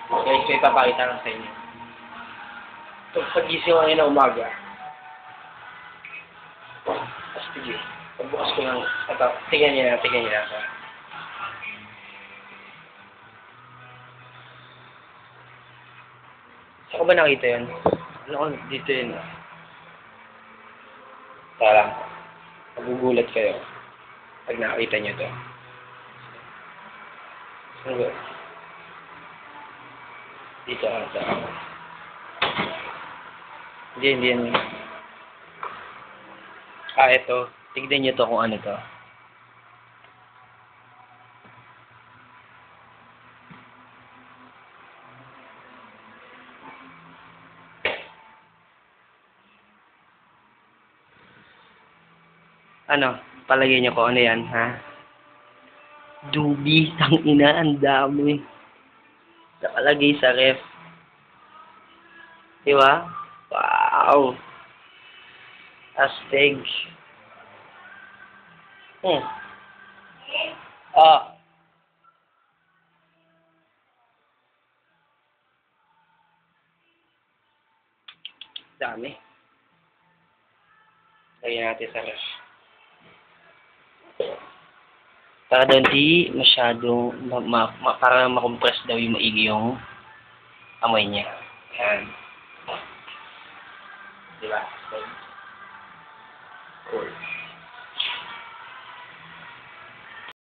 Guys, may papakita lang sa inyo. So, pag-gising ko ngayon na umaga. Sige. Pagbukas ko ng... Ito, tingnan niyo na. Saan ko ba nakita yun? Ano ko dito yun? Parang, magugulat kayo pag nakita niyo to. Ano ba? Dito ata ako. Hindi yan. Ito. Tignan niyo to kung ano to. Ano? Palagay niyo ko ano yan, ha? Dubi, tangina, ang dami. Nakalagay sa ref. Diba? Wow! Astig. Dami. Lagyan natin sa ref. Para daw di masyadong para makompress daw yung maigi yung amoy niya. Yan. Diba? Cool.